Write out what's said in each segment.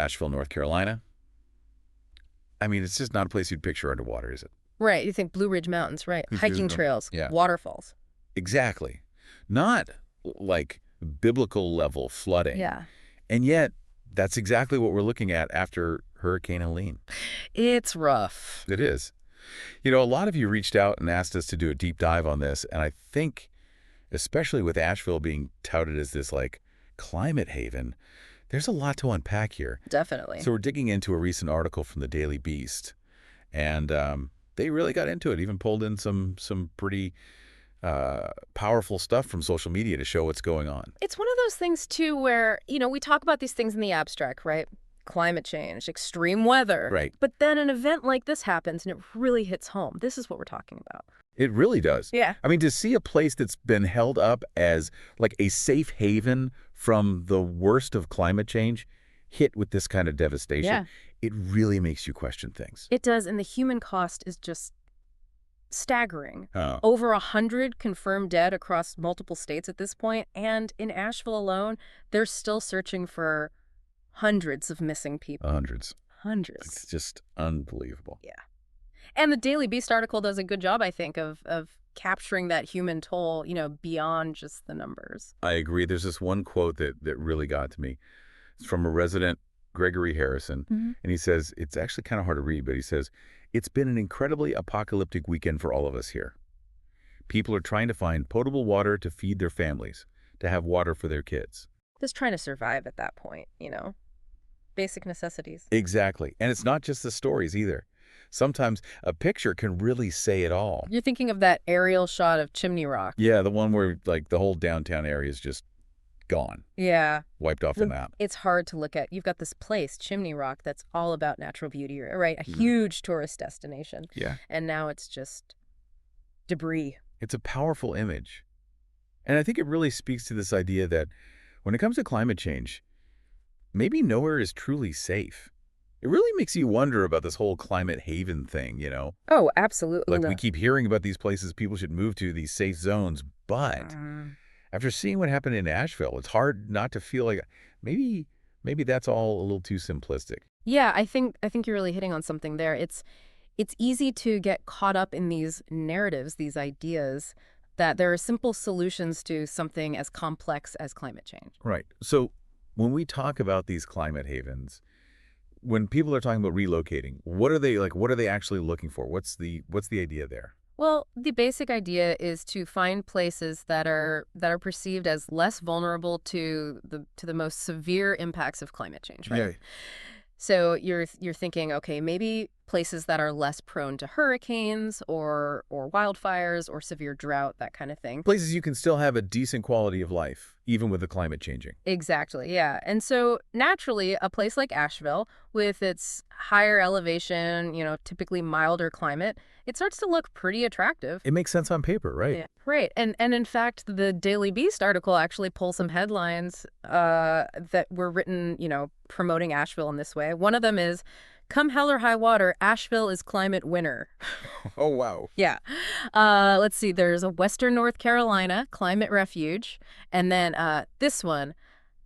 Asheville, North Carolina. I mean, it's just not a place you'd picture underwater, is it? Right. You think Blue Ridge Mountains, right? Hiking trails, Yeah. waterfalls. Exactly. Not like biblical level flooding. Yeah. And yet, that's exactly what we're looking at after Hurricane Helene. It's rough. It is. You know, a lot of you reached out and asked us to do a deep dive on this, and I think, especially with Asheville being touted as this, like, climate haven, there's a lot to unpack here. Definitely. So we're digging into a recent article from the Daily Beast, and they really got into it, even pulled in some pretty powerful stuff from social media to show what's going on. It's one of those things, too, where, we talk about these things in the abstract, right? Climate change, extreme weather. Right. But then an event like this happens and it really hits home. This is what we're talking about. It really does. Yeah. I mean, to see a place that's been held up as like a safe haven from the worst of climate change hit with this kind of devastation, it really makes you question things. It does, and the human cost is just staggering. Oh. Over 100 confirmed dead across multiple states at this point, and in Asheville alone, they're still searching for hundreds of missing people. Hundreds. Hundreds. It's just unbelievable. Yeah. And the Daily Beast article does a good job, I think, of capturing that human toll, beyond just the numbers. I agree. There's this one quote that really got to me. It's from a resident, Gregory Harrison, and he says, it's actually kind of hard to read, but he says, "It's been an incredibly apocalyptic weekend for all of us here. People are trying to find potable water to feed their families, to have water for their kids." Just trying to survive at that point, Basic necessities. Exactly. And it's not just the stories either. Sometimes a picture can really say it all. You're thinking of that aerial shot of Chimney Rock. Yeah, the one where like the whole downtown area is just gone. Yeah. Wiped off the map. It's hard to look at. You've got this place, Chimney Rock, that's all about natural beauty, right? A huge tourist destination. Yeah. And now it's just debris. It's a powerful image. And I think it really speaks to this idea that when it comes to climate change, maybe nowhere is truly safe. It really makes you wonder about this whole climate haven thing, Oh, absolutely. Like we keep hearing about these places people should move to, these safe zones, but after seeing what happened in Asheville, it's hard not to feel like maybe that's all a little too simplistic. Yeah, I think you're really hitting on something there. It's easy to get caught up in these narratives, these ideas that there are simple solutions to something as complex as climate change. Right. So when we talk about these climate havens, when people are talking about relocating, what are they actually looking for? What's the idea there? Well, the basic idea is to find places that are perceived as less vulnerable to the most severe impacts of climate change, right? Yeah. So you're thinking, okay, maybe places that are less prone to hurricanes or wildfires or severe drought, that kind of thing. Places you can still have a decent quality of life, even with the climate changing. Exactly, yeah. And so naturally, a place like Asheville, with its higher elevation, typically milder climate, it starts to look pretty attractive. It makes sense on paper, right? Yeah. Right. And in fact, the Daily Beast article actually pulls some headlines that were written, promoting Asheville in this way. One of them is, "Come hell or high water, Asheville is climate winner." Oh, wow. Yeah. Let's see. There's a Western North Carolina climate refuge. And then this one,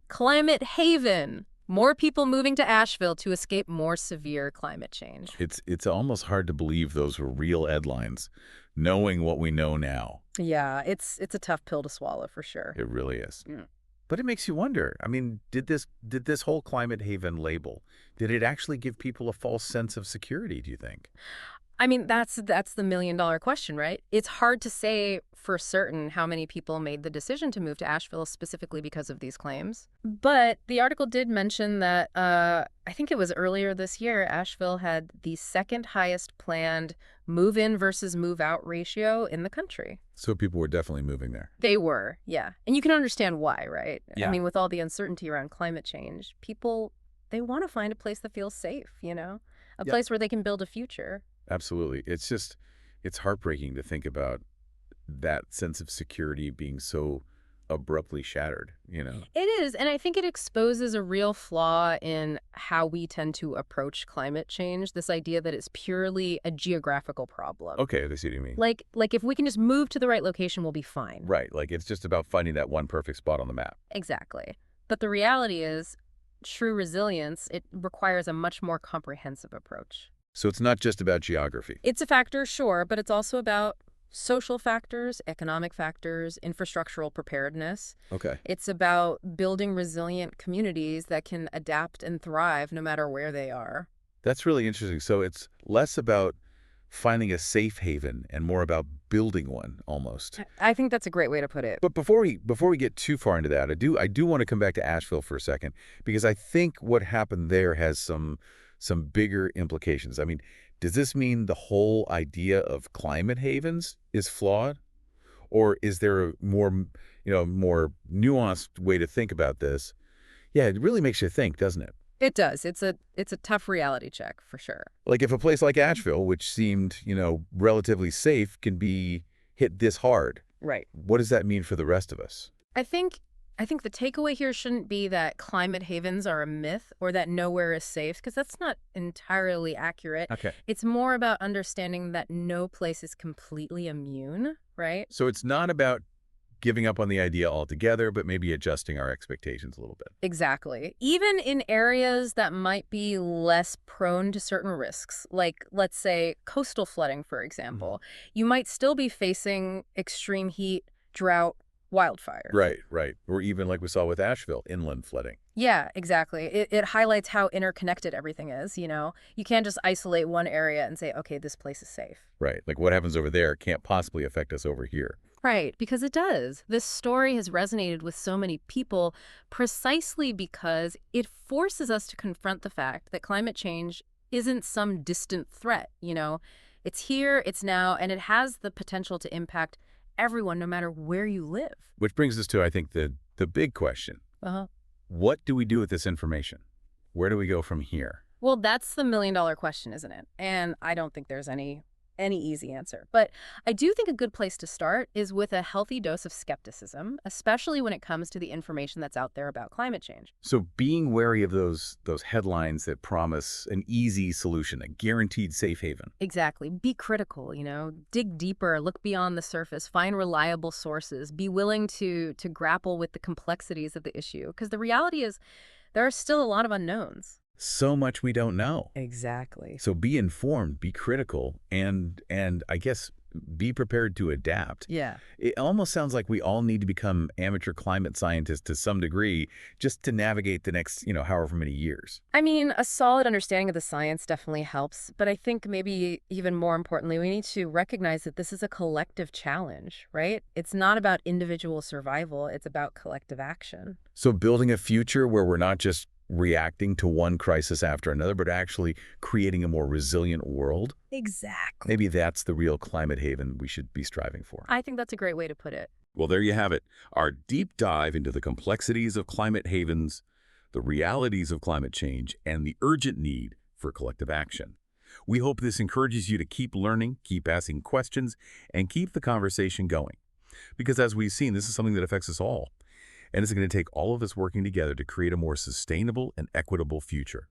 climate haven. More people moving to Asheville to escape more severe climate change. It's almost hard to believe those were real headlines, knowing what we know now. Yeah, it's a tough pill to swallow for sure. It really is. Yeah. But it makes you wonder. I mean, did this whole climate haven label, did it actually give people a false sense of security, do you think? I mean, that's the million-dollar question, right? It's hard to say for certain how many people made the decision to move to Asheville specifically because of these claims. But the article did mention that, I think it was earlier this year, Asheville had the second highest planned move-in versus move-out ratio in the country. So people were definitely moving there. They were, yeah. And you can understand why, right? Yeah. I mean, with all the uncertainty around climate change, people, they want to find a place that feels safe, a place where they can build a future. Absolutely. It's heartbreaking to think about that sense of security being so abruptly shattered, It is, and I think it exposes a real flaw in how we tend to approach climate change, this idea that it's purely a geographical problem. Okay, I see what you mean. Like if we can just move to the right location, we'll be fine. Right, like it's just about finding that one perfect spot on the map. Exactly. But the reality is, true resilience, it requires a much more comprehensive approach. So it's not just about geography. It's a factor, sure, but it's also about social factors, economic factors, infrastructural preparedness. Okay. It's about building resilient communities that can adapt and thrive no matter where they are. That's really interesting. So it's less about finding a safe haven and more about building one almost. I think that's a great way to put it. But before we get too far into that, I do want to come back to Asheville for a second because I think what happened there has some bigger implications. I mean, does this mean the whole idea of climate havens is flawed? Or is there a more nuanced way to think about this? Yeah, it really makes you think, doesn't it? It does. It's a tough reality check for sure. Like if a place like Asheville, which seemed, relatively safe, can be hit this hard, Right. what does that mean for the rest of us? I think the takeaway here shouldn't be that climate havens are a myth or that nowhere is safe, because that's not entirely accurate. Okay. It's more about understanding that no place is completely immune, right? So it's not about giving up on the idea altogether, but maybe adjusting our expectations a little bit. Exactly. Even in areas that might be less prone to certain risks, like, let's say, coastal flooding, for example, you might still be facing extreme heat, drought, wildfires. Right. Or even like we saw with Asheville, inland flooding. Yeah, exactly. It highlights how interconnected everything is, you know? You can't just isolate one area and say, okay, this place is safe. Right. Like what happens over there can't possibly affect us over here. Right, because it does. This story has resonated with so many people precisely because it forces us to confront the fact that climate change isn't some distant threat, you know? It's here, it's now, and it has the potential to impact everyone no matter where you live. Which brings us to, I think, the big question. Uh-huh. What do we do with this information? Where do we go from here? Well, that's the million-dollar question, isn't it? And I don't think there's any easy answer. But I do think a good place to start is with a healthy dose of skepticism, especially when it comes to the information that's out there about climate change. So being wary of those headlines that promise an easy solution, a guaranteed safe haven. Exactly. Be critical, you know, dig deeper, look beyond the surface, find reliable sources, be willing to grapple with the complexities of the issue. Because the reality is there are still a lot of unknowns. So much we don't know. Exactly. So be informed, be critical, and I guess be prepared to adapt. Yeah. It almost sounds like we all need to become amateur climate scientists to some degree just to navigate the next, however many years. I mean, a solid understanding of the science definitely helps, but I think maybe even more importantly, we need to recognize that this is a collective challenge, right? It's not about individual survival, it's about collective action. So building a future where we're not just reacting to one crisis after another, but actually creating a more resilient world. Exactly. Maybe that's the real climate haven we should be striving for. I think that's a great way to put it. Well, there you have it. Our deep dive into the complexities of climate havens, the realities of climate change, and the urgent need for collective action. We hope this encourages you to keep learning, keep asking questions, and keep the conversation going. Because as we've seen, this is something that affects us all. And it's going to take all of us working together to create a more sustainable and equitable future.